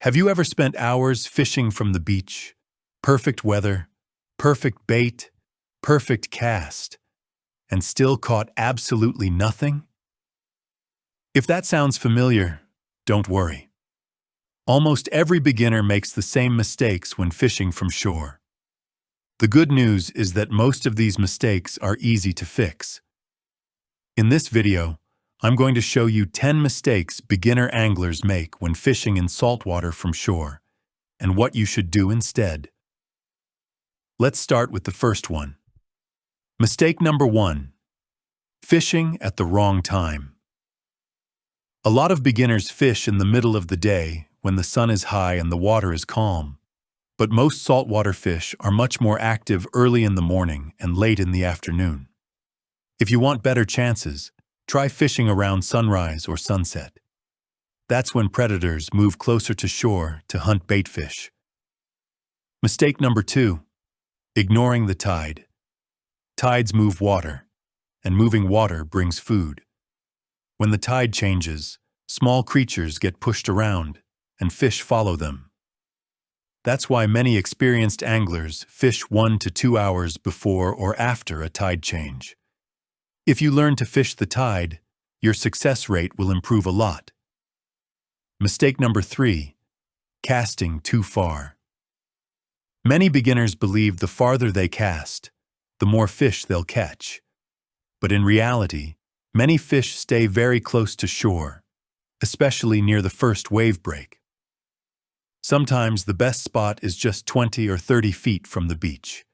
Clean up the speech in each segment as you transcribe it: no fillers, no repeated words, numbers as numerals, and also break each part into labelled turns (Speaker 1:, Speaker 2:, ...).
Speaker 1: Have you ever spent hours fishing from the beach? Perfect weather, perfect bait, perfect cast, and still caught absolutely nothing? If that sounds familiar, don't worry. Almost every beginner makes the same mistakes when fishing from shore. The good news is that most of these mistakes are easy to fix. In this video, I'm going to show you 10 mistakes beginner anglers make when fishing in saltwater from shore, and what you should do instead. Let's start with the first one. Mistake number 1. Fishing at the wrong time. A lot of beginners fish in the middle of the day when the sun is high and the water is calm, but most saltwater fish are much more active early in the morning and late in the afternoon. If you want better chances, try fishing around sunrise or sunset. That's when predators move closer to shore to hunt bait fish. Mistake number 2. Ignoring the tide. Tides move water, and moving water brings food. When the tide changes, small creatures get pushed around, and fish follow them. That's why many experienced anglers fish 1 to 2 hours before or after a tide change. If you learn to fish the tide, your success rate will improve a lot. Mistake number 3. Casting too far. Many beginners believe the farther they cast, the more fish they'll catch. But in reality, many fish stay very close to shore, especially near the first wave break. Sometimes the best spot is just 20 or 30 feet from the beach,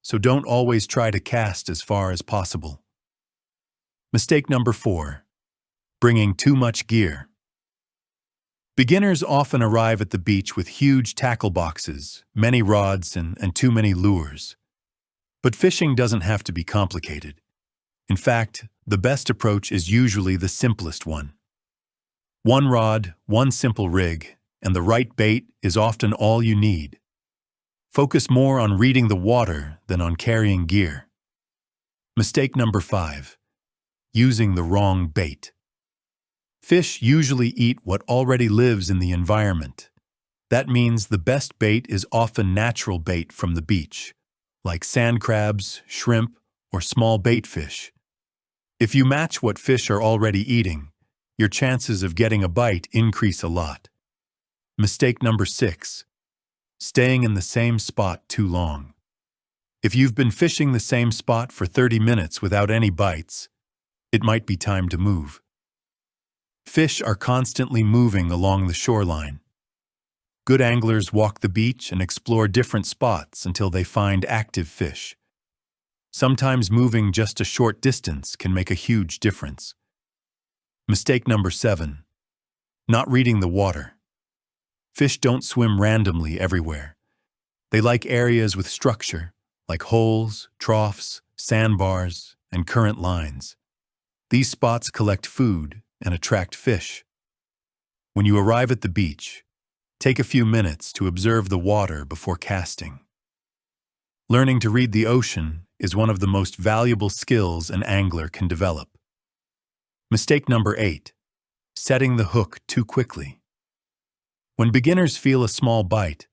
Speaker 1: so don't always try to cast as far as possible. Mistake number 4. Bringing too much gear. Beginners often arrive at the beach with huge tackle boxes, many rods, and too many lures. But fishing doesn't have to be complicated. In fact, the best approach is usually the simplest one. One rod, one simple rig, and the right bait is often all you need. Focus more on reading the water than on carrying gear. Mistake number 5. Using the wrong bait. Fish usually eat what already lives in the environment. That means the best bait is often natural bait from the beach, like sand crabs, shrimp, or small bait fish. If you match what fish are already eating, your chances of getting a bite increase a lot. Mistake number 6. Staying in the same spot too long. If you've been fishing the same spot for 30 minutes without any bites, it might be time to move. Fish are constantly moving along the shoreline. Good anglers walk the beach and explore different spots until they find active fish. Sometimes moving just a short distance can make a huge difference. Mistake number 7. Not reading the water. Fish don't swim randomly everywhere. They like areas with structure, like holes, troughs, sandbars, and current lines. These spots collect food and attract fish. When you arrive at the beach, take a few minutes to observe the water before casting. Learning to read the ocean is one of the most valuable skills an angler can develop. Mistake number 8. Setting the hook too quickly. When beginners feel a small bite,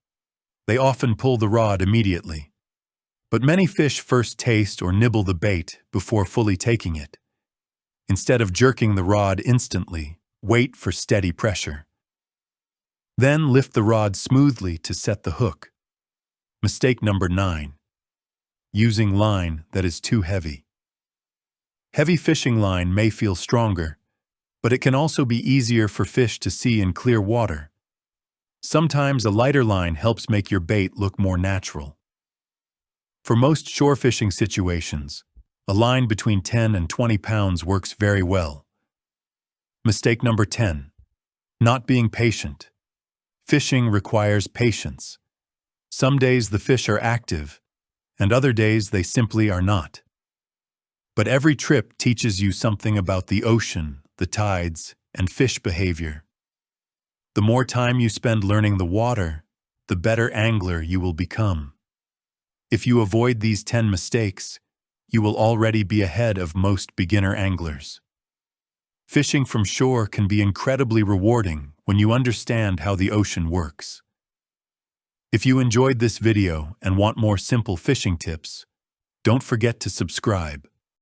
Speaker 1: they often pull the rod immediately. But many fish first taste or nibble the bait before fully taking it. Instead of jerking the rod instantly, wait for steady pressure. Then lift the rod smoothly to set the hook. Mistake number 9. Using line that is too heavy. Heavy fishing line may feel stronger, but it can also be easier for fish to see in clear water. Sometimes a lighter line helps make your bait look more natural. For most shore fishing situations, a line between 10 and 20 pounds works very well. Mistake number 10. Not being patient. Fishing requires patience. Some days the fish are active, and other days they simply are not. But every trip teaches you something about the ocean, the tides, and fish behavior. The more time you spend learning the water, the better angler you will become. If you avoid these 10 mistakes, you will already be ahead of most beginner anglers. Fishing from shore can be incredibly rewarding when you understand how the ocean works. If you enjoyed this video and want more simple fishing tips, don't forget to subscribe.